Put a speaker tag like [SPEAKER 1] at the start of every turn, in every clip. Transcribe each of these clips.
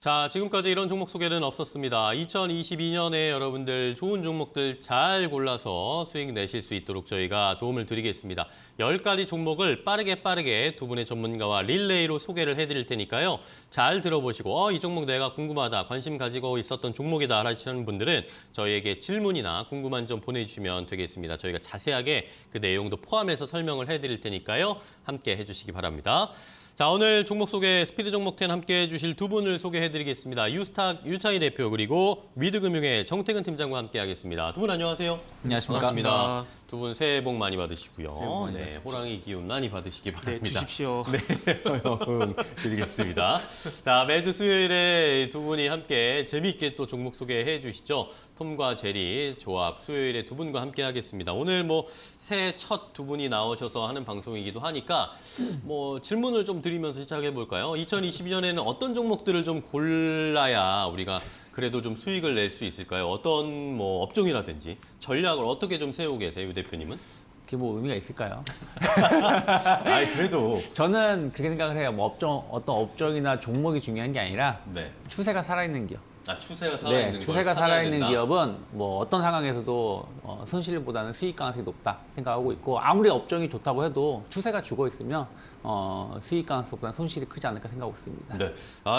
[SPEAKER 1] 자, 지금까지 이런 종목 소개는 없었습니다. 2022년에 여러분들 좋은 종목들 잘 골라서 수익 내실 수 있도록 저희가 도움을 드리겠습니다. 10가지 종목을 빠르게 두 분의 전문가와 릴레이로 소개를 해드릴 테니까요. 잘 들어보시고 이 종목 내가 궁금하다, 관심 가지고 있었던 종목이다 하시는 분들은 저희에게 질문이나 궁금한 점 보내주시면 되겠습니다. 저희가 자세하게 그 내용도 포함해서 설명을 해드릴 테니까요. 함께 해주시기 바랍니다. 자, 오늘 종목 소개 스피드 종목 10 함께 해주실 두 분을 소개해드리겠습니다. 유스탁 유창희 대표 그리고 위드금융의 정태근 팀장과 함께 하겠습니다. 두 분 안녕하세요.
[SPEAKER 2] 안녕하십니까.
[SPEAKER 1] 반갑습니다. 두 분 새해 복 많이 받으시고요.
[SPEAKER 2] 새해 복 많이 받으십시오.
[SPEAKER 1] 호랑이 기운 많이 받으시기 바랍니다.
[SPEAKER 3] 네, 주십시오.
[SPEAKER 1] 네, 드리겠습니다. 자, 매주 수요일에 두 분이 함께 재미있게 또 종목 소개해 주시죠. 톰과 제리 조합 수요일에 두 분과 함께 하겠습니다. 오늘 뭐 새해 첫 두 분이 나오셔서 하는 방송이기도 하니까 뭐 질문을 좀 드리면서 시작해 볼까요? 2022년에는 어떤 종목들을 좀 골라야 우리가 그래도 좀 수익을 낼 수 있을까요? 어떤 뭐 업종이라든지 전략을 어떻게 좀 세우고 계세요, 유 대표님은?
[SPEAKER 2] 그게 뭐 의미가 있을까요?
[SPEAKER 1] 아이 그래도
[SPEAKER 2] 저는 그렇게 생각을 해요. 뭐 어떤 업종이나 종목이 중요한 게 아니라
[SPEAKER 1] 네.
[SPEAKER 2] 추세가 살아있는 기업.
[SPEAKER 1] 추세가 살아있는 걸
[SPEAKER 2] 추세가
[SPEAKER 1] 찾아야
[SPEAKER 2] 살아있는
[SPEAKER 1] 된다.
[SPEAKER 2] 기업은 뭐 어떤 상황에서도 손실보다는 수익 가능성이 높다 생각하고 있고, 아무리 업종이 좋다고 해도 추세가 죽어 있으면 수익 가능성보다는 손실이 크지 않을까 생각하고 있습니다.
[SPEAKER 1] 네.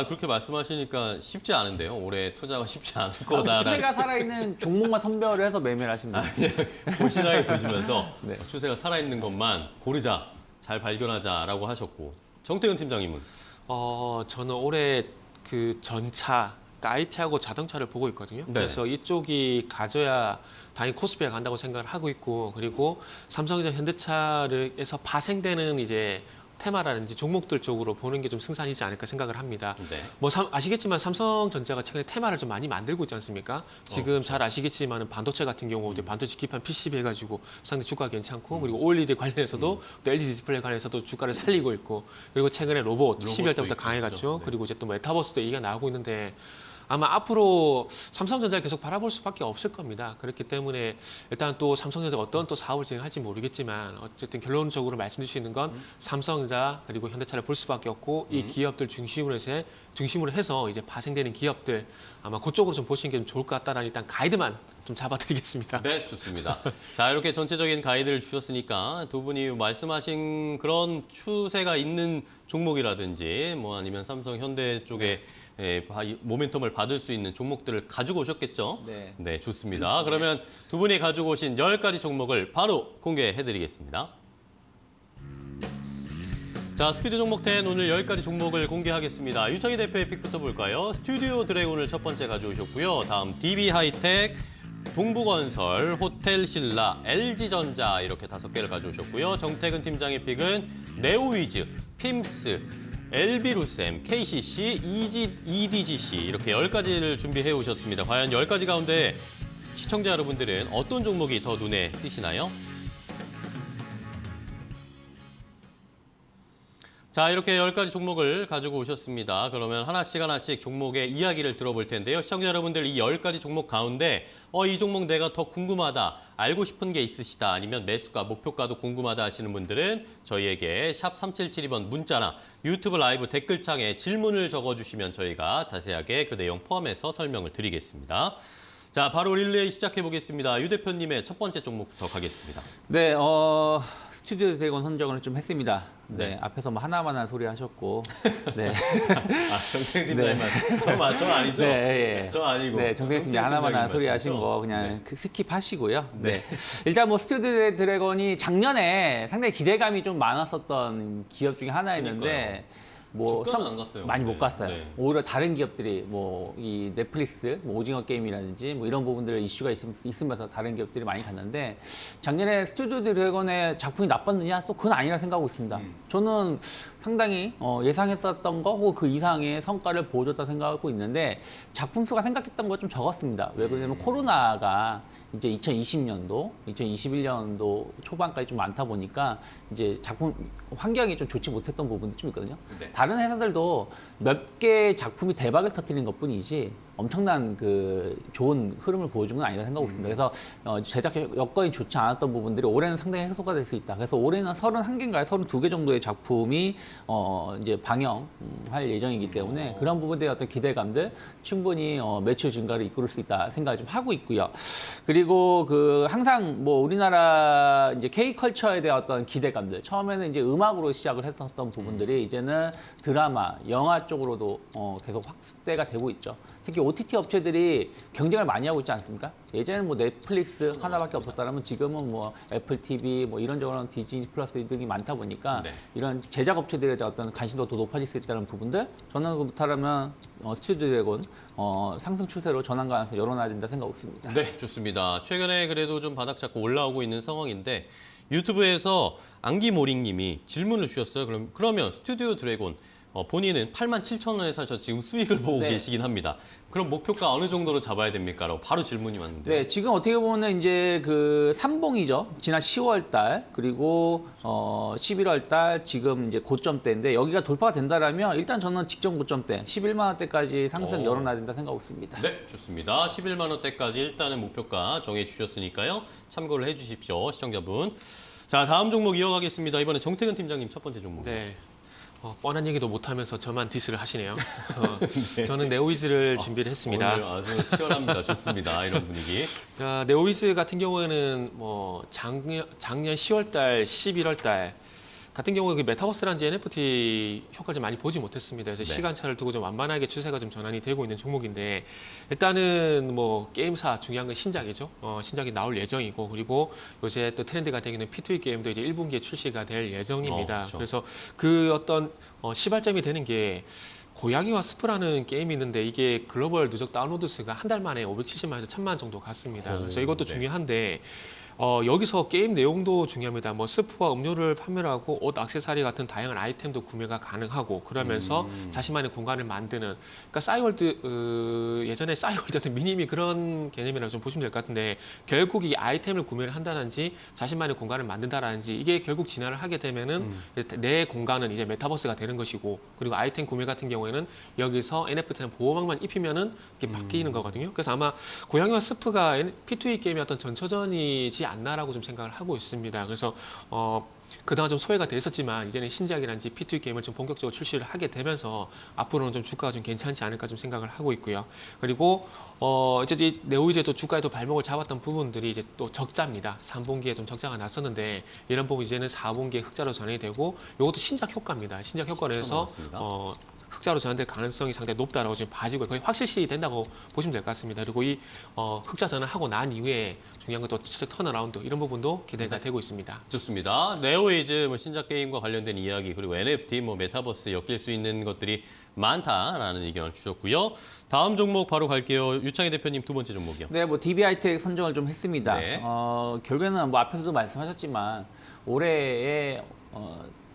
[SPEAKER 1] 그렇게 말씀하시니까 쉽지 않은데요. 올해 투자가 쉽지 않을 거다.
[SPEAKER 2] 추세가 살아있는 종목만 선별을 해서 매매를 하시면 됩니다.
[SPEAKER 1] 보시나요 보시면서
[SPEAKER 2] 네.
[SPEAKER 1] 추세가 살아있는 것만 고르자, 잘 발견하자라고 하셨고 정태근 팀장님은
[SPEAKER 3] 저는 올해 그 전차, 그러니까 IT하고 자동차를 보고 있거든요.
[SPEAKER 1] 네.
[SPEAKER 3] 그래서 이쪽이 가져야 당연히 코스피에 간다고 생각을 하고 있고, 그리고 삼성전자, 현대차에서 파생되는 이제 테마라든지 종목들 쪽으로 보는 게 좀 승산이지 않을까 생각을 합니다.
[SPEAKER 1] 네.
[SPEAKER 3] 뭐 아시겠지만 삼성전자가 최근에 테마를 좀 많이 만들고 있지 않습니까? 지금 잘 아시겠지만 반도체 같은 경우 이제 반도체 기판 PCB 해가지고 상당히 주가 괜찮고, 그리고 OLED 관련해서도 또 LG 디스플레이 관련해서도 주가를 살리고 있고, 그리고 최근에 로봇 12월 때부터
[SPEAKER 1] 있고,
[SPEAKER 3] 강해갔죠.
[SPEAKER 1] 그렇죠. 네.
[SPEAKER 3] 그리고 이제 또 메타버스도 얘기가 나오고 있는데 아마 앞으로 삼성전자를 계속 바라볼 수밖에 없을 겁니다. 그렇기 때문에 일단 또 삼성전자가 어떤 또 사업을 진행할지 모르겠지만 어쨌든 결론적으로 말씀드릴 수 있는 건 삼성전자 그리고 현대차를 볼 수밖에 없고, 이 기업들 중심으로 해서 이제 파생되는 기업들 아마 그쪽으로 좀 보시는 게 좀 좋을 것 같다라는 일단 가이드만 좀 잡아드리겠습니다.
[SPEAKER 1] 네, 좋습니다. 자, 이렇게 전체적인 가이드를 주셨으니까 두 분이 말씀하신 그런 추세가 있는 종목이라든지 뭐 아니면 삼성, 현대 쪽에 모멘텀을 받을 수 있는 종목들을 가지고 오셨겠죠?
[SPEAKER 2] 네.
[SPEAKER 1] 좋습니다. 그러면 두 분이 가지고 오신 10가지 종목을 바로 공개해드리겠습니다. 자, 스피드 종목 10 오늘 10가지 종목을 공개하겠습니다. 유창희 대표의 픽부터 볼까요? 스튜디오 드래곤을 첫 번째 가져오셨고요. 다음 DB하이텍, 동부건설, 호텔신라, LG전자 이렇게 5개를 가져오셨고요. 정태근 팀장의 픽은 네오위즈, 핌스, LB루셈, KCC, EDGC 이렇게 10가지를 준비해 오셨습니다. 과연 10가지 가운데 시청자 여러분들은 어떤 종목이 더 눈에 띄시나요? 자, 이렇게 10가지 종목을 가지고 오셨습니다. 그러면 하나씩 종목의 이야기를 들어볼 텐데요. 시청자 여러분들 이 10가지 종목 가운데 이 종목 내가 더 궁금하다, 알고 싶은 게 있으시다, 아니면 매수가, 목표가도 궁금하다 하시는 분들은 저희에게 샵 3772번 문자나 유튜브 라이브 댓글창에 질문을 적어주시면 저희가 자세하게 그 내용 포함해서 설명을 드리겠습니다. 자, 바로 릴레이 시작해 보겠습니다. 유 대표님의 첫 번째 종목부터 가겠습니다.
[SPEAKER 2] 네, 스튜디오 드래곤 선정을 좀 했습니다.
[SPEAKER 1] 네.
[SPEAKER 2] 앞에서 뭐 하나만 소리 하셨고, 네.
[SPEAKER 1] 정태근 팀장님 저 아니죠?
[SPEAKER 2] 네,
[SPEAKER 1] 저 아니고.
[SPEAKER 2] 네, 정태근 팀장 하나만 소리 하신 거 그냥 스킵하시고요. 네. 일단 뭐 스튜디오 드래곤이 작년에 상당히 기대감이 좀 많았었던 기업 중에 하나였는데, 뭐
[SPEAKER 1] 주가는 안 갔어요.
[SPEAKER 2] 많이 못 갔어요.
[SPEAKER 1] 네.
[SPEAKER 2] 오히려 다른 기업들이 뭐 이 넷플릭스, 뭐 오징어 게임이라든지 뭐 이런 부분들 이슈가 있으면서 다른 기업들이 많이 갔는데, 작년에 스튜디오 드래곤의 작품이 나빴느냐? 또 그건 아니라 생각하고 있습니다. 저는 상당히 예상했었던 거 혹은 그 이상의 성과를 보여줬다 생각하고 있는데, 작품 수가 생각했던 거 좀 적었습니다. 왜 그러냐면 코로나가 이제 2020년도, 2021년도 초반까지 좀 많다 보니까 이제 작품 환경이 좀 좋지 못했던 부분도 좀 있거든요.
[SPEAKER 1] 네.
[SPEAKER 2] 다른 회사들도 몇 개 작품이 대박을 터뜨리는 것뿐이지 엄청난 그 좋은 흐름을 보여준 건 아니다 생각하고 있습니다. 그래서 제작 여건이 좋지 않았던 부분들이 올해는 상당히 해소가 될 수 있다. 그래서 올해는 31개인가요? 32개 정도의 작품이 이제 방영할 예정이기 때문에 그런 부분들의 어떤 기대감들 충분히 매출 증가를 이끌 수 있다 생각을 좀 하고 있고요. 그리고 그 항상 뭐 우리나라 이제 K컬처에 대한 어떤 기대감들 처음에는 이제 음악으로 시작을 했었던 부분들이 이제는 드라마, 영화 쪽으로도 계속 확대가 되고 있죠. 특히 OTT 업체들이 경쟁을 많이 하고 있지 않습니까? 예전에는 뭐 넷플릭스 하나밖에 없었다면 지금은 뭐 애플 TV 뭐 이런저런 디즈니 플러스 등이 많다 보니까
[SPEAKER 1] 네.
[SPEAKER 2] 이런 제작 업체들에 대한 어떤 관심도 더 높아질 수 있다는 부분들 저는 그렇다면 스튜디오 드래곤 상승 추세로 전환 가능성 열어놔야 된다 생각하고 있습니다.
[SPEAKER 1] 네, 좋습니다. 최근에 그래도 좀 바닥 잡고 올라오고 있는 상황인데 유튜브에서 안기모링님이 질문을 주셨어요. 그러면 스튜디오 드래곤 본인은 87,000원에 사셔 지금 수익을 보고
[SPEAKER 2] 네.
[SPEAKER 1] 계시긴 합니다. 그럼 목표가 어느 정도로 잡아야 됩니까? 라고 바로 질문이 왔는데.
[SPEAKER 2] 네, 지금 어떻게 보면 이제 그 삼봉이죠. 지난 10월 달 그리고 11월 달 지금 이제 고점대인데 여기가 돌파가 된다라면 일단 저는 직전 고점대 11만 원대까지 상승 열어놔야 된다 생각하고 있습니다.
[SPEAKER 1] 네, 좋습니다. 11만 원대까지 일단은 목표가 정해 주셨으니까요. 참고를 해 주십시오, 시청자분. 자, 다음 종목 이어가겠습니다. 이번에 정태근 팀장님 첫 번째 종목.
[SPEAKER 3] 네. 뻔한 얘기도 못하면서 저만 디스를 하시네요. 저는 네오이즈를 준비를 했습니다.
[SPEAKER 1] 오늘 아주 치열합니다. 좋습니다. 이런 분위기.
[SPEAKER 3] 자, 네오이즈 같은 경우에는 뭐 작년 10월달, 11월달 같은 경우에 그 메타버스라든지 NFT 효과를 좀 많이 보지 못했습니다. 그래서
[SPEAKER 1] 네.
[SPEAKER 3] 시간차를 두고 좀 완만하게 추세가 좀 전환이 되고 있는 종목인데 일단은 뭐 게임사 중요한 건 신작이죠. 신작이 나올 예정이고 그리고 요새 또 트렌드가 되기는 P2E 게임도 이제 1분기에 출시가 될 예정입니다.
[SPEAKER 1] 그렇죠.
[SPEAKER 3] 그래서 그 어떤 시발점이 되는 게 고양이와 스프라는 게임이 있는데 이게 글로벌 누적 다운로드 수가 한 달 만에 570만에서 1000만 정도 갔습니다. 그래서 이것도
[SPEAKER 1] 네.
[SPEAKER 3] 중요한데 여기서 게임 내용도 중요합니다. 뭐 스프와 음료를 판매를 하고 옷, 액세서리 같은 다양한 아이템도 구매가 가능하고 그러면서 자신만의 공간을 만드는 그러니까 싸이월드 예전에 싸이월드 같은 미니미 그런 개념이라고 좀 보시면 될 것 같은데 결국 이 아이템을 구매를 한다든지 자신만의 공간을 만든다라든지 이게 결국 진화를 하게 되면은 내 공간은 이제 메타버스가 되는 것이고 그리고 아이템 구매 같은 경우에는 여기서 NFT는 보호막만 입히면은 이게 바뀌는 거거든요. 그래서 아마 고양이와 스프가 P2E 게임의 어떤 전초전이지 않나라고 좀 생각을 하고 있습니다. 그래서 그동안 좀 소외가 됐었지만 이제는 신작이란지 P2E 게임을 좀 본격적으로 출시를 하게 되면서 앞으로는 좀 주가가 좀 괜찮지 않을까 좀 생각을 하고 있고요. 그리고 이제 이 네오이즈도 주가에도 발목을 잡았던 부분들이 이제 또 적자입니다. 3분기에 좀 적자가 났었는데 이런 부분 이제는 4분기에 흑자로 전환이 되고 이것도 신작 효과입니다. 신작 효과를 해서
[SPEAKER 1] 맞습니다.
[SPEAKER 3] 흑자로 전환될 가능성이 상당히 높다라고 지금 봐지고 거의 확실시 된다고 보시면 될 것 같습니다. 그리고 이 흑자 전환하고 난 이후에 중요한 것도 실적 턴어라운드 이런 부분도 기대가 되고 있습니다.
[SPEAKER 1] 좋습니다. 네오이즈 뭐 신작 게임과 관련된 이야기 그리고 NFT 뭐 메타버스 엮일 수 있는 것들이 많다라는 의견을 주셨고요. 다음 종목 바로 갈게요. 유창희 대표님 두 번째 종목이요.
[SPEAKER 2] 네, 뭐 DB하이텍 선정을 좀 했습니다.
[SPEAKER 1] 네.
[SPEAKER 2] 결국에는 뭐 앞에서도 말씀하셨지만 올해에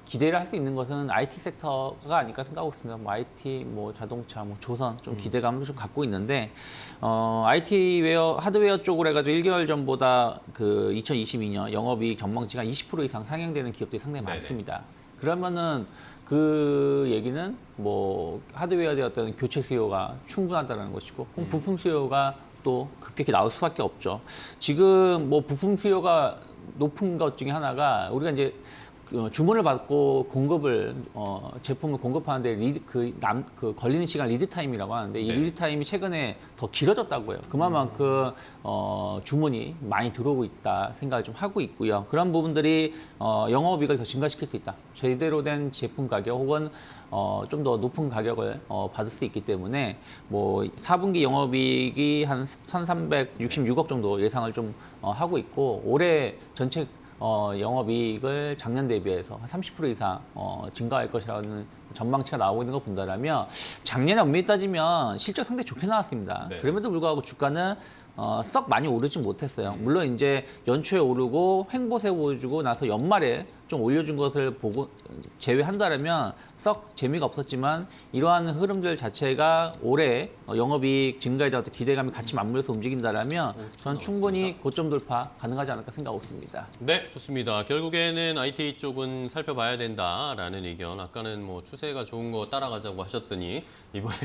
[SPEAKER 2] 기대를 할 수 있는 것은 IT 섹터가 아닐까 생각하고 있습니다. 뭐 IT, 뭐 자동차, 뭐 조선 좀 기대감을 좀 갖고 있는데 IT 웨어, 하드웨어 쪽으로 해가지고 1개월 전보다 그 2022년 영업이익 전망치가 20% 이상 상향되는 기업들이 상당히
[SPEAKER 1] 네네.
[SPEAKER 2] 많습니다. 그러면은 그 얘기는 뭐 하드웨어에 대한 어떤 교체 수요가 충분하다는 것이고 그럼 부품 수요가 또 급격히 나올 수밖에 없죠. 지금 뭐 부품 수요가 높은 것 중에 하나가 우리가 이제 주문을 받고 공급을 제품을 공급하는데 그 걸리는 시간 리드 타임이라고 하는데 이
[SPEAKER 1] 네.
[SPEAKER 2] 리드 타임이 최근에 더 길어졌다고 해요. 그만큼 주문이 많이 들어오고 있다 생각을 좀 하고 있고요. 그런 부분들이 영업이익을 더 증가시킬 수 있다. 제대로 된 제품 가격 혹은 좀 더 높은 가격을 받을 수 있기 때문에 뭐 4분기 영업이익이 한 1,366억 정도 예상을 좀 하고 있고 올해 전체 영업이익을 작년 대비해서 한 30% 이상 증가할 것이라는 전망치가 나오고 있는 거 본다라면 작년에 엄밀히 따지면 실적 상당히 좋게 나왔습니다.
[SPEAKER 1] 네.
[SPEAKER 2] 그럼에도 불구하고 주가는 썩 많이 오르지 못했어요. 물론 이제 연초에 오르고 횡보세 보여주고 나서 연말에 좀 올려준 것을 보고 제외한다면 썩 재미가 없었지만 이러한 흐름들 자체가 올해 영업이익 증가에 대한 기대감이 같이 맞물려서 움직인다라면 저는 충분히 고점 돌파 가능하지 않을까 생각하고 있습니다.
[SPEAKER 1] 네, 좋습니다. 결국에는 ITA 쪽은 살펴봐야 된다라는 의견. 아까는 뭐 추세가 좋은 거 따라가자고 하셨더니 이번에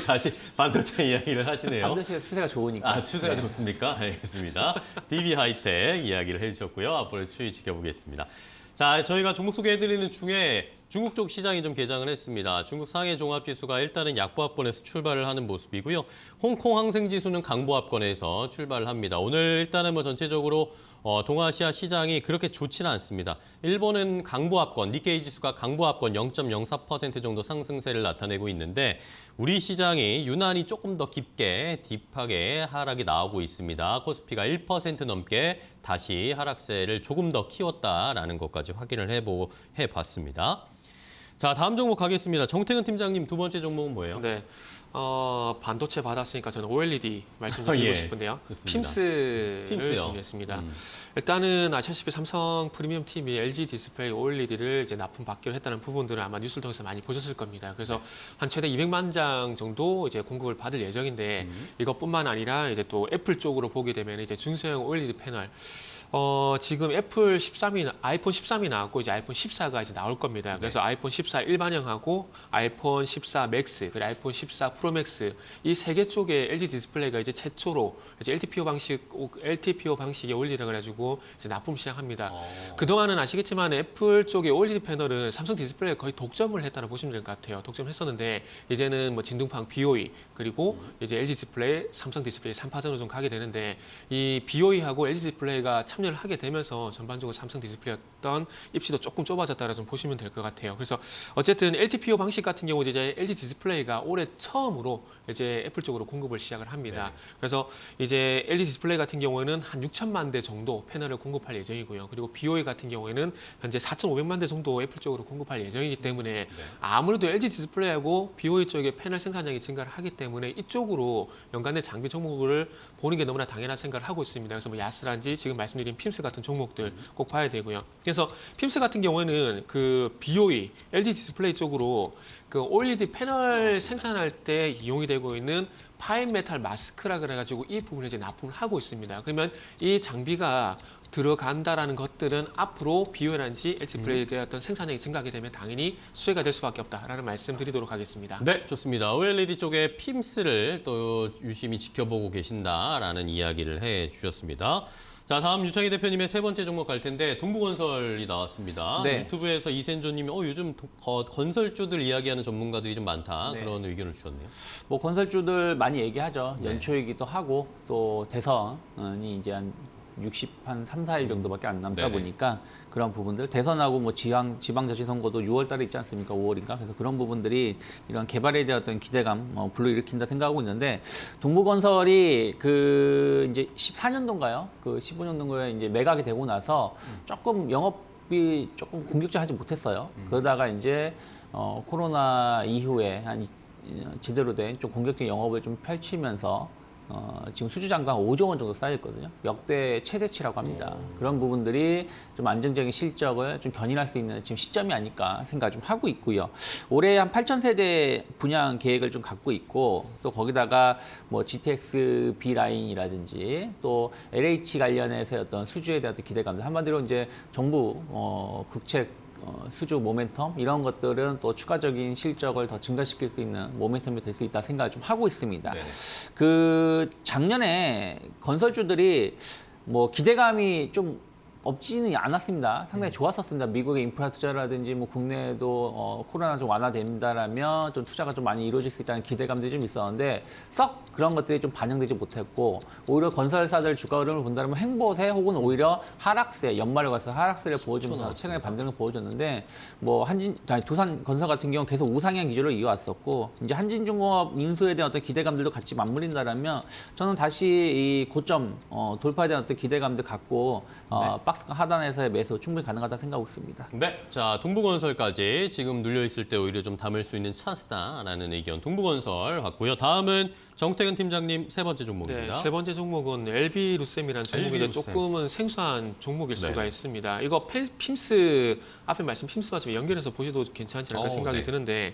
[SPEAKER 1] 다시 반도체 이야기를 하시네요.
[SPEAKER 2] 반도체 추세가 좋으니까.
[SPEAKER 1] 아, 추세가 좋습니까? 알겠습니다. DB 하이텍 이야기를 해주셨고요. 앞으로 추이 지켜보겠습니다. 자, 저희가 종목 소개해드리는 중에 중국 쪽 시장이 좀 개장을 했습니다. 중국 상해 종합지수가 일단은 약보합권에서 출발을 하는 모습이고요. 홍콩 항생지수는 강보합권에서 출발을 합니다. 오늘 일단은 뭐 전체적으로 동아시아 시장이 그렇게 좋지는 않습니다. 일본은 강보합권, 니케이 지수가 강보합권 0.04% 정도 상승세를 나타내고 있는데 우리 시장이 유난히 조금 더 깊게 딥하게 하락이 나오고 있습니다. 코스피가 1% 넘게 다시 하락세를 조금 더 키웠다라는 것까지 확인을 해봤습니다. 자, 다음 종목 가겠습니다. 정태근 팀장님 두 번째 종목은 뭐예요?
[SPEAKER 3] 네. 반도체 받았으니까 저는 OLED 말씀 좀 드리고
[SPEAKER 1] 예,
[SPEAKER 3] 싶은데요.
[SPEAKER 1] 좋습니다.
[SPEAKER 3] 핌스를 준비했습니다. 일단은 아시다시피 삼성 프리미엄 TV, LG 디스플레이 OLED를 이제 납품받기로 했다는 부분들은 아마 뉴스를 통해서 많이 보셨을 겁니다. 그래서 한 최대 200만 장 정도 이제 공급을 받을 예정인데 이것뿐만 아니라 이제 또 애플 쪽으로 보게 되면 이제 중소형 OLED 패널 지금 애플 13이 아이폰 13이 나왔고 이제 아이폰 14가 이제 나올 겁니다. 그래서 아이폰 14 일반형하고 아이폰 14 맥스, 그리고 아이폰 14 프로 맥스 이 세 개 쪽에 LG 디스플레이가 이제 최초로 이제 LTPO 방식의 OLED라 그래가지고 이제 납품 시작합니다. 그동안은 아시겠지만 애플 쪽의 OLED 패널은 삼성 디스플레이 거의 독점을 했다고 보시면 될 것 같아요. 독점을 했었는데 이제는 뭐 진동판 BOE 그리고 이제 LG 디스플레이, 삼성 디스플레이 3파전으로 좀 가게 되는데 이 BOE하고 LG 디스플레이가 참여를 하게 되면서 전반적으로 삼성 디스플레이 어떤 입지도 조금 좁아졌다라 좀 보시면 될 것 같아요. 그래서 어쨌든 LTPO 방식 같은 경우 이제 LG 디스플레이가 올해 처음으로 이제 애플 쪽으로 공급을 시작을 합니다. 그래서 이제 LG 디스플레이 같은 경우에는 한 6천만 대 정도 패널을 공급할 예정이고요. 그리고 BOE 같은 경우에는 현재 4,500만 대 정도 애플 쪽으로 공급할 예정이기 때문에 아무래도 LG 디스플레이하고 BOE 쪽의 패널 생산량이 증가를 하기 때문에 이쪽으로 연간의 장비 종목을 보는 게 너무나 당연한 생각을 하고 있습니다. 그래서 뭐 야스란지 지금 말씀드린 핌스 같은 종목들 꼭 봐야 되고요. 그래서 핌스 같은 경우에는 그 BOE, LG 디스플레이 쪽으로 그 OLED 패널 생산할 때 이용이 되고 있는 파인 메탈 마스크라 그래가지고 이 부분을 이제 납품을 하고 있습니다. 그러면 이 장비가 들어간다라는 것들은 앞으로 BOE라든지 LG 디스플레이의 어떤 생산량이 증가하게 되면 당연히 수혜가 될 수밖에 없다라는 말씀드리도록 하겠습니다.
[SPEAKER 1] 네, 좋습니다. OLED 쪽에 핌스를 또 유심히 지켜보고 계신다라는 이야기를 해주셨습니다. 자, 다음 유창희 대표님의 세 번째 종목 갈 텐데 동부건설이 나왔습니다.
[SPEAKER 2] 네.
[SPEAKER 1] 유튜브에서 이센조님이 요즘 건설주들 이야기하는 전문가들이 좀 많다
[SPEAKER 2] 네.
[SPEAKER 1] 그런 의견을 주셨네요.
[SPEAKER 2] 뭐 건설주들 많이 얘기하죠.
[SPEAKER 1] 네.
[SPEAKER 2] 연초이기도 하고 또 대선이 이제 한 3, 4일 정도밖에 안 남다
[SPEAKER 1] 네네.
[SPEAKER 2] 보니까 그런 부분들 대선하고 뭐 지방자치 선거도 6월 달에 있지 않습니까? 5월인가? 그래서 그런 부분들이 이런 개발에 대한 어떤 기대감 불러일으킨다 생각하고 있는데 동부건설이 그 이제 14년도인가요? 그 15년도에 이제 매각이 되고 나서 조금 영업이 조금 공격적하지 못했어요. 그러다가 이제 코로나 이후에 한 제대로 된 좀 공격적인 영업을 좀 펼치면서 지금 수주장가 5조 원 정도 쌓여있거든요. 역대 최대치라고 합니다. 그런 부분들이 좀 안정적인 실적을 좀 견인할 수 있는 지금 시점이 아닐까 생각 좀 하고 있고요. 올해 한 8,000세대 분양 계획을 좀 갖고 있고 또 거기다가 뭐 GTX B 라인이라든지 또 LH 관련해서 어떤 수주에 대한 기대감들 한마디로 이제 정부 국책 수주 모멘텀 이런 것들은 또 추가적인 실적을 더 증가시킬 수 있는 모멘텀이 될 수 있다 생각을 좀 하고 있습니다.
[SPEAKER 1] 네.
[SPEAKER 2] 그 작년에 건설주들이 뭐 기대감이 좀 없지는 않았습니다. 상당히 좋았었습니다. 미국의 인프라 투자라든지 뭐 국내에도 코로나 좀 완화된다라면 좀 투자가 좀 많이 이루어질 수 있다는 기대감들이 좀 있었는데 썩 그런 것들이 좀 반영되지 못했고 오히려 건설사들 주가 흐름을 본다면 행보세 혹은 오히려 하락세 연말에 가서 하락세를 보여주면서 최근에 반등을 보여줬는데 뭐 두산 건설 같은 경우 계속 우상향 기조를 이어왔었고 이제 한진중공업 인수에 대한 어떤 기대감들도 같이 맞물린다라면 저는 다시 이 고점 돌파에 대한 어떤 기대감들 갖고 박스 박스 하단에서의 매수 충분히 가능하다 생각하고 있습니다.
[SPEAKER 1] 네, 자 동부건설까지 지금 눌려 있을 때 오히려 좀 담을 수 있는 찬스다라는 의견 동부건설 왔고요. 다음은 정태근 팀장님 세 번째 종목입니다.
[SPEAKER 3] 네, 세 번째 종목은 LB루셈이라는 종목인데
[SPEAKER 1] LB루셈.
[SPEAKER 3] 조금은 생소한 종목일 수가
[SPEAKER 1] 네.
[SPEAKER 3] 있습니다. 이거 핌스 앞에 말씀 핌스와 좀 연결해서 보셔도 괜찮지 않을까 생각이
[SPEAKER 1] 네.
[SPEAKER 3] 드는데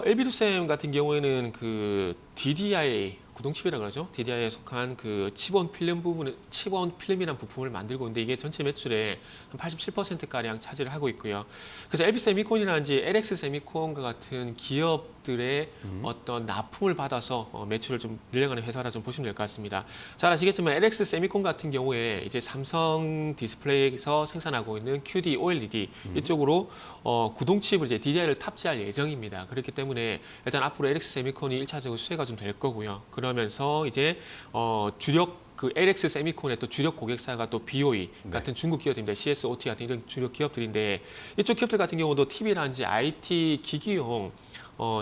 [SPEAKER 3] LB루셈 같은 경우에는 그 DDI 구동칩이라고 그러죠. DDI에 속한 그 치본 필름이라는 부품을 만들고 있는데 이게 전체 매출의 한 87%가량 차지를 하고 있고요. 그래서 LB세미콘이라든지 LX세미콘과 같은 기업들의 어떤 납품을 받아서 매출을 좀 늘려가는 회사라 좀 보시면 될 것 같습니다. 잘 아시겠지만 LX세미콘 같은 경우에 이제 삼성 디스플레이에서 생산하고 있는 QD OLED 이쪽으로 구동칩을 이제 DDI를 탑재할 예정입니다. 그렇기 때문에 일단 앞으로 LX세미콘이 1차적으로 수혜가 좀 될 거고요. 그러면서 이제 주력 그 LX 세미콘의 또 주력 고객사가 또 BOE 같은 중국 기업들인데 CSOT 같은 이런 주력 기업들인데 이쪽 기업들 같은 경우도 TV라든지 IT 기기용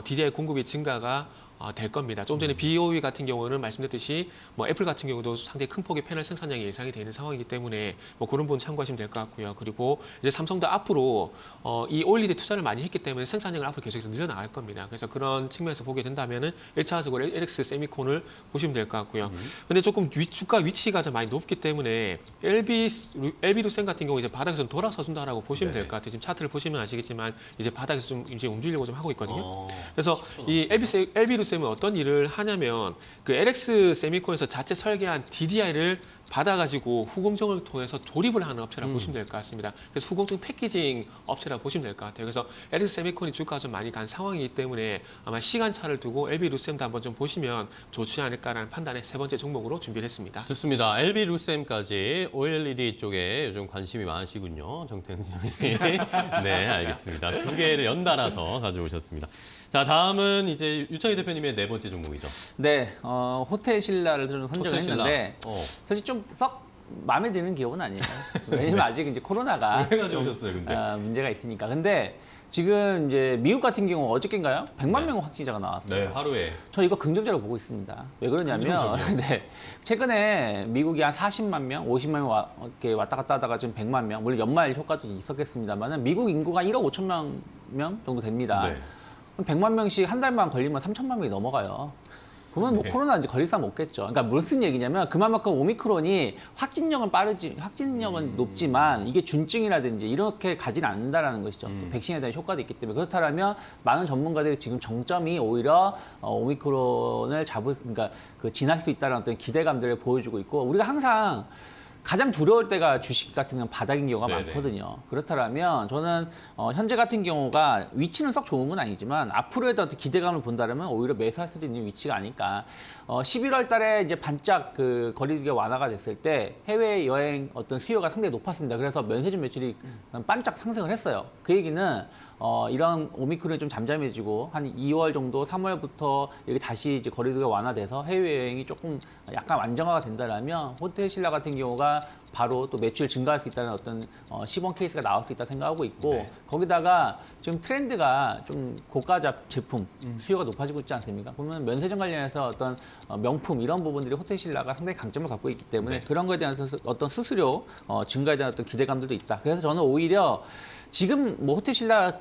[SPEAKER 3] DDI 공급이 증가가 될 겁니다. 좀 전에 BOE 같은 경우는 말씀드렸듯이 뭐 애플 같은 경우도 상당히 큰 폭의 패널 생산량이 예상이 되는 상황이기 때문에 뭐 그런 부분 참고하시면 될 것 같고요. 그리고 이제 삼성도 앞으로 이 OLED 투자를 많이 했기 때문에 생산량을 앞으로 계속해서 늘려나갈 겁니다. 그래서 그런 측면에서 보게 된다면은 1차적으로 LX 세미콘을 보시면 될 것 같고요. 근데 조금 주가 위치가 좀 많이 높기 때문에 LB루셈 같은 경우 이제 바닥에서 좀 돌아서 준다라고 보시면 될 것 같아요. 지금 차트를 보시면 아시겠지만 이제 바닥에서 좀 이제 움직이려고 좀 하고 있거든요. 그래서 이 LB루셈은 어떤 일을 하냐면 그 LX 세미콘에서 자체 설계한 DDI를 받아가지고 후공정을 통해서 조립을 하는 업체라고 보시면 될 것 같습니다. 그래서 후공정 패키징 업체라고 보시면 될 것 같아요. 그래서 LX 세미콘이 주가가 좀 많이 간 상황이기 때문에 아마 시간차를 두고 LB루셈도 한번 좀 보시면 좋지 않을까라는 판단에 세 번째 종목으로 준비를 했습니다.
[SPEAKER 1] 좋습니다. LB루셈까지 OLED 쪽에 요즘 관심이 많으시군요. 정태근 팀장님. 네, 알겠습니다. 두 개를 연달아서 가져오셨습니다. 자, 다음은 이제 유창희 대표님의 네 번째 종목이죠.
[SPEAKER 2] 네, 호텔 신라를 좀 선정을
[SPEAKER 1] 호텔 신라.
[SPEAKER 2] 했는데 사실 좀 썩 마음에 드는 기업은 아니에요. 왜냐면 아직 이제 코로나가
[SPEAKER 1] 왜 가져오셨어요, 근데?
[SPEAKER 2] 문제가 있으니까. 근데 지금 이제 미국 같은 경우 어저께인가요? 100만
[SPEAKER 1] 네.
[SPEAKER 2] 명 확진자가 나왔어요.
[SPEAKER 1] 네, 하루에.
[SPEAKER 2] 저 이거 긍정적으로 보고 있습니다. 왜 그러냐면
[SPEAKER 1] 긍정적이요?
[SPEAKER 2] 네, 최근에 미국이 한 40만 명, 50만 명 이렇게 왔다 갔다 하다가 지금 100만 명, 물론 연말 효과도 있었겠습니다만은 미국 인구가 1억 5천만 명 정도 됩니다.
[SPEAKER 1] 네.
[SPEAKER 2] 100만 명씩 한 달만 걸리면 3천만 명이 넘어가요. 그러면 뭐
[SPEAKER 1] 네.
[SPEAKER 2] 코로나 이제 걸릴 사람 없겠죠. 그러니까 무슨 얘기냐면 그만큼 오미크론이 확진력은 높지만 이게 준증이라든지 이렇게 가진 않는다라는 것이죠. 또 백신에 대한 효과도 있기 때문에 그렇다면 많은 전문가들이 지금 정점이 오히려 오미크론을 그러니까 그 지날 수 있다는 어떤 기대감들을 보여주고 있고 우리가 항상 가장 두려울 때가 주식 같은 경우는 바닥인 경우가
[SPEAKER 1] 네네.
[SPEAKER 2] 많거든요. 그렇다면 저는 현재 같은 경우가 위치는 썩 좋은 건 아니지만 앞으로의 어떤 기대감을 본다면 오히려 매수할 수도 있는 위치가 아닐까. 11월 달에 이제 반짝 그 거리두기가 완화가 됐을 때 해외 여행 어떤 수요가 상당히 높았습니다. 그래서 면세점 매출이 반짝 상승을 했어요. 그 얘기는 이런 오미크론이 좀 잠잠해지고 한 2월 정도, 3월부터 여기 다시 이제 거리두기가 완화돼서 해외 여행이 조금 약간 안정화가 된다라면 호텔 신라 같은 경우가 바로 또 매출 증가할 수 있다는 어떤 시범 케이스가 나올 수 있다 생각하고 있고
[SPEAKER 1] 네.
[SPEAKER 2] 거기다가 지금 트렌드가 좀 고가 제품 수요가 높아지고 있지 않습니까? 보면 면세점 관련해서 어떤 명품 이런 부분들이 호텔 신라가 상당히 강점을 갖고 있기 때문에
[SPEAKER 1] 네.
[SPEAKER 2] 그런 거에 대한 어떤 수수료 증가에 대한 어떤 기대감들도 있다. 그래서 저는 오히려 지금 뭐 호텔 신라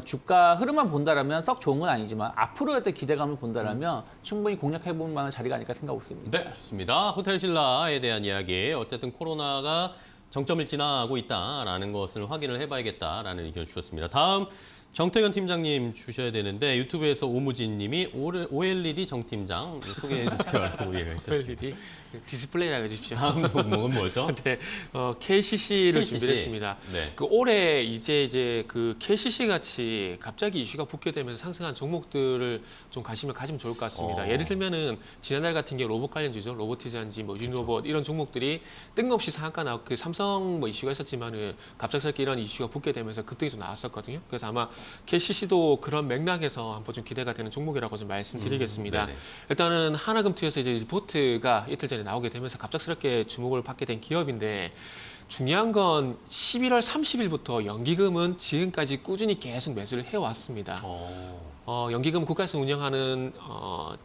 [SPEAKER 2] 주가 흐름만 본다라면 썩 좋은 건 아니지만 앞으로의 어떤 기대감을 본다라면 충분히 공략해 볼 만한 자리가 아닐까 생각하고 있습니다.
[SPEAKER 1] 네, 좋습니다. 호텔 신라에 대한 이야기. 어쨌든 코로나가 정점을 지나고 있다라는 것을 확인을 해봐야겠다라는 의견을 주셨습니다. 다음 정태근 팀장님 주셔야 되는데 유튜브에서 오무진 님이 OLED 정 팀장 소개해 주세요라고 얘기하셨습니다.
[SPEAKER 3] OLED 디스플레이라고 해주십시오.
[SPEAKER 1] 다음 종목은 뭐죠?
[SPEAKER 3] 네, KCC를
[SPEAKER 1] KCC.
[SPEAKER 3] 준비를 했습니다.
[SPEAKER 1] 네.
[SPEAKER 3] 그 올해 이제 그 KCC 같이 갑자기 이슈가 붙게 되면서 상승한 종목들을 좀 관심을 가지면 좋을 것 같습니다. 예를 들면은 지난달 같은 경우 로봇 관련주죠. 로보티즈인지 뭐 유니로봇 이런 종목들이 뜬금없이 상한가 나오고 그 삼성 뭐 이슈가 있었지만은 갑작스럽게 이런 이슈가 붙게 되면서 급등이 좀 나왔었거든요. 그래서 아마 KCC도 그런 맥락에서 한번 좀 기대가 되는 종목이라고 좀 말씀드리겠습니다.
[SPEAKER 1] 네네.
[SPEAKER 3] 일단은 하나금투에서 이제 리포트가 이틀 전에 나오게 되면서 갑작스럽게 주목을 받게 된 기업인데 중요한 건 11월 30일부터 연기금은 지금까지 꾸준히 계속 매수를 해왔습니다. 연기금은 국가에서 운영하는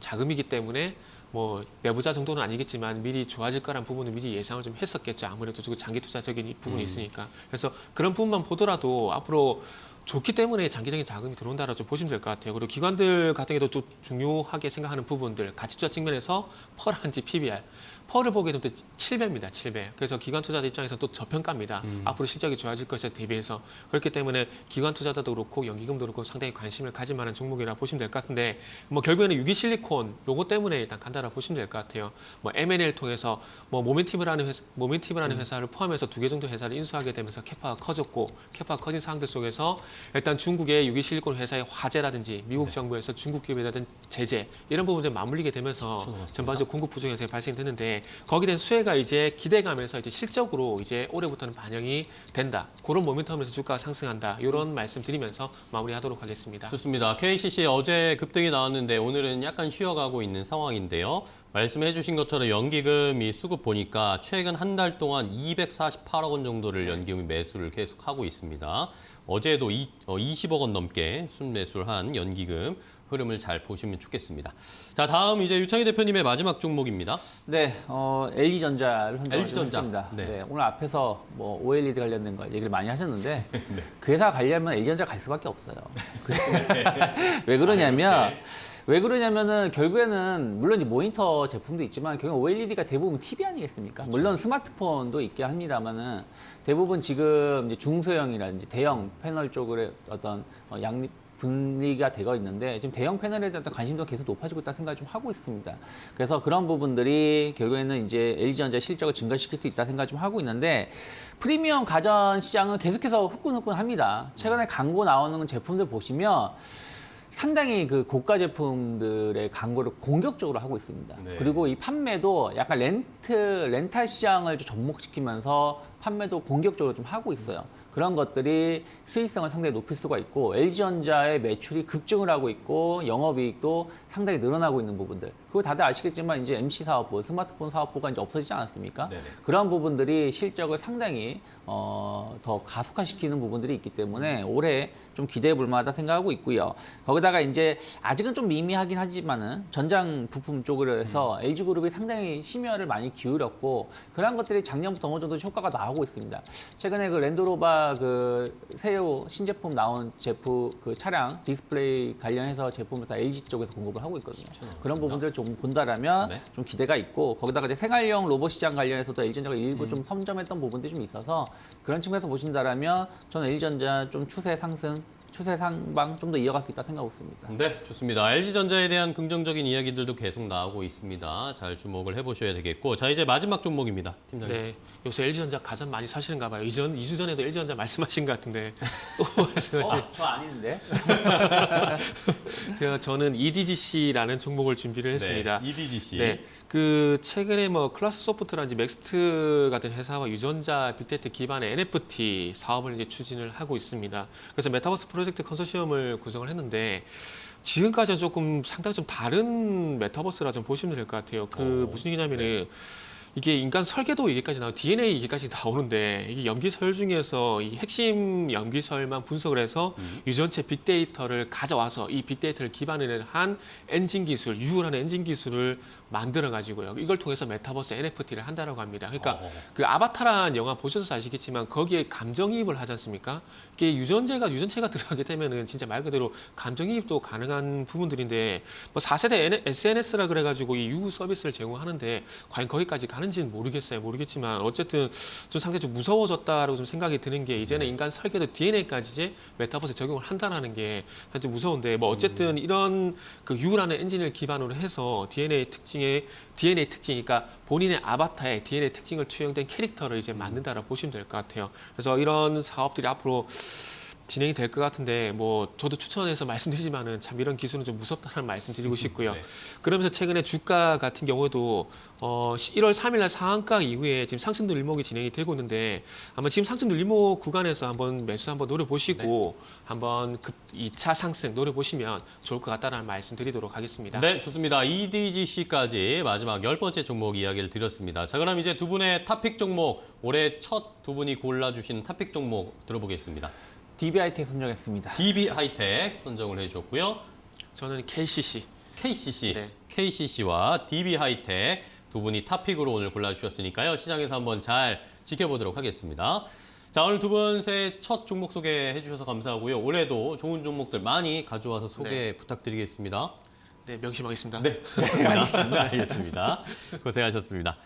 [SPEAKER 3] 자금이기 때문에 뭐 내부자 정도는 아니겠지만 미리 좋아질 거란 부분은 미리 예상을 좀 했었겠죠. 아무래도 그 장기 투자적인 부분이 있으니까. 그래서 그런 부분만 보더라도 앞으로 좋기 때문에 장기적인 자금이 들어온다라고 좀 보시면 될 것 같아요. 그리고 기관들 같은 경우도 좀 중요하게 생각하는 부분들, 가치 투자 측면에서 펄한지 PBR. 펄을 보게 되면 7배입니다. 7배. 그래서 기관 투자자 입장에서 또 저평가입니다. 앞으로 실적이 좋아질 것에 대비해서. 그렇기 때문에 기관 투자자도 그렇고 연기금도 그렇고 상당히 관심을 가질 만한 종목이라 보시면 될 것 같은데 뭐 결국에는 유기실리콘 요거 때문에 일단 간다라 보시면 될 것 같아요. 뭐 M&A를 통해서 뭐 모멘티브라는 회사를 포함해서 2개 정도 회사를 인수하게 되면서 캐파가 커졌고 캐파가 커진 상황들 속에서 일단 중국의 유기실리콘 회사의 화재라든지 미국 정부에서 중국 기업에 대한 제재 이런 부분 좀 맞물리게 되면서 전반적 공급 부족 현상이 발생되는데 거기에 대한 수혜가 이제 기대감에서 이제 실적으로 이제 올해부터는 반영이 된다. 그런 모멘텀에서 주가가 상승한다. 이런 말씀 드리면서 마무리하도록 하겠습니다.
[SPEAKER 1] 좋습니다. KCC 어제 급등이 나왔는데 오늘은 약간 쉬어가고 있는 상황인데요. 말씀해 주신 것처럼 연기금이 수급 보니까 최근 한 달 동안 248억 원 정도를 연기금이 매수를 계속하고 있습니다. 어제도 20억 원 넘게 순매수를 한 연기금 흐름을 잘 보시면 좋겠습니다. 자, 다음 이제 유창희 대표님의 마지막 종목입니다.
[SPEAKER 2] 네, LG전자를
[SPEAKER 1] LG전자.
[SPEAKER 2] 선정했습니다.
[SPEAKER 1] 네.
[SPEAKER 2] 네, 오늘 앞에서 뭐 OLED 관련된 걸 얘기를 많이 하셨는데 그 회사 가려면 LG전자 갈 수밖에 없어요. 왜 그러냐면 왜 그러냐면은 결국에는 물론 이제 모니터 제품도 있지만 결국 OLED가 대부분 TV 아니겠습니까?
[SPEAKER 1] 그렇죠.
[SPEAKER 2] 물론 스마트폰도 있게 합니다만은 대부분 지금 이제 중소형이라든지 대형 패널 쪽으로 어떤 양립 분리가 되어 있는데 지금 대형 패널에 대한 관심도 계속 높아지고 있다는 생각을 좀 하고 있습니다. 그래서 그런 부분들이 결국에는 이제 LG전자 실적을 증가시킬 수 있다 생각을 좀 하고 있는데 프리미엄 가전 시장은 계속해서 후끈후끈합니다. 최근에 광고 나오는 제품들 보시면 상당히 그 고가 제품들의 광고를 공격적으로 하고 있습니다.
[SPEAKER 1] 네.
[SPEAKER 2] 그리고 이 판매도 약간 렌탈 시장을 좀 접목시키면서 판매도 공격적으로 좀 하고 있어요. 그런 것들이 수익성을 상당히 높일 수가 있고 LG전자의 매출이 급증을 하고 있고 영업이익도 상당히 늘어나고 있는 부분들. 그리고 다들 아시겠지만 이제 MC 사업부, 스마트폰 사업부가 이제 없어지지 않았습니까?
[SPEAKER 1] 네네.
[SPEAKER 2] 그런 부분들이 실적을 상당히 더 가속화시키는 부분들이 있기 때문에 올해 좀 기대해 볼 만하다 생각하고 있고요. 거기다가 이제 아직은 좀 미미하긴 하지만은 전장 부품 쪽으로 해서 LG그룹이 상당히 심혈을 많이 기울였고 그런 것들이 작년부터 어느 정도 효과가 나오고 있습니다. 최근에 그 랜드로버 그 새로 신제품 나온 제품 그 차량 디스플레이 관련해서 제품을 다 LG 쪽에서 공급을 하고 있거든요. 그런 부분들을 좀 본다라면
[SPEAKER 1] 네.
[SPEAKER 2] 좀 기대가 있고 거기다가 이제 생활용 로봇 시장 관련해서도 LG전자가 일부 좀 선점했던 부분들이 좀 있어서 그런 측면에서 보신다라면 저는 LG전자 좀 추세 상승, 추세 상방 좀 더 이어갈 수 있다 생각하고 있습니다.
[SPEAKER 1] 네, 좋습니다. LG전자에 대한 긍정적인 이야기들도 계속 나오고 있습니다. 잘 주목을 해보셔야 되겠고, 자 이제 마지막 종목입니다, 팀장님.
[SPEAKER 3] 네, 요새 LG전자 가장 많이 사시는가 봐요. 2주 전에도 LG전자 말씀하신 것 같은데 또
[SPEAKER 2] 저 아닌데?
[SPEAKER 3] 저는 EDGC라는 종목을 준비를 했습니다.
[SPEAKER 1] 네, EDGC.
[SPEAKER 3] 네, 그 최근에 뭐 클라스 소프트라든지 넥스트 같은 회사와 유전자 빅데이터 기반의 NFT 사업을 이제 추진을 하고 있습니다. 그래서 메타버스 프로젝트 컨소시엄을 구성을 했는데 지금까지는 조금 상당히 좀 다른 메타버스라 좀 보시면 될 것 같아요. 그 무슨 얘기냐면은 이게 인간 설계도 얘기까지 나오고 DNA 얘기까지 나오는데 이게 염기설 중에서 이 핵심 염기설만 분석을 해서 유전체 빅데이터를 가져와서 이 빅데이터를 기반으로 한 엔진 기술, 유효한 엔진 기술을 만들어 가지고요. 이걸 통해서 메타버스 NFT를 한다라고 합니다. 그러니까 그 아바타라는 영화 보셔서 아시겠지만 거기에 감정이입을 하지 않습니까? 이게 유전체가 들어가게 되면은 진짜 말 그대로 감정이입도 가능한 부분들인데 뭐 4세대 SNS라 그래 가지고 이 유후 서비스를 제공하는데 과연 거기까지 가는지는 모르겠지만 어쨌든 좀 상당히 좀 무서워졌다라고 좀 생각이 드는 게 이제는 인간 설계도 DNA까지 이제 메타버스에 적용을 한다라는 게 아주 무서운데 뭐 어쨌든 이런 그 유라는 엔진을 기반으로 해서 DNA 특징이니까 본인의 아바타의 DNA 특징을 투영된 캐릭터를 이제 만든다라고 보시면 될 것 같아요. 그래서 이런 사업들이 앞으로 진행이 될 것 같은데 뭐 저도 추천해서 말씀드리지만은 참 이런 기술은 좀 무섭다는 말씀 드리고 싶고요.
[SPEAKER 1] 네.
[SPEAKER 3] 그러면서 최근에 주가 같은 경우에도 1월 3일 날 상한가 이후에 지금 상승 늘목이 진행이 되고 있는데 아마 지금 상승 늘목 구간에서 한번 매수 한번 노려보시고 한번 그 2차 상승 노려보시면 좋을 것 같다는 말씀 드리도록 하겠습니다.
[SPEAKER 1] 네, 좋습니다. EDGC까지 마지막 10번째 종목 이야기를 드렸습니다. 자, 그럼 이제 두 분의 탑픽 종목, 올해 첫 두 분이 골라주신 탑픽 종목 들어보겠습니다.
[SPEAKER 2] DB하이텍 선정했습니다.
[SPEAKER 1] DB 하이텍 선정을 해주셨고요.
[SPEAKER 3] 저는 KCC.
[SPEAKER 1] KCC.
[SPEAKER 3] 네.
[SPEAKER 1] KCC와 DB 하이텍 두 분이 탑픽으로 오늘 골라주셨으니까요. 시장에서 한번 잘 지켜보도록 하겠습니다. 자, 오늘 두 분 새 첫 종목 소개해 주셔서 감사하고요. 올해도 좋은 종목들 많이 가져와서 소개 부탁드리겠습니다.
[SPEAKER 3] 네, 명심하겠습니다.
[SPEAKER 1] 네, 알겠습니다. 고생하셨습니다.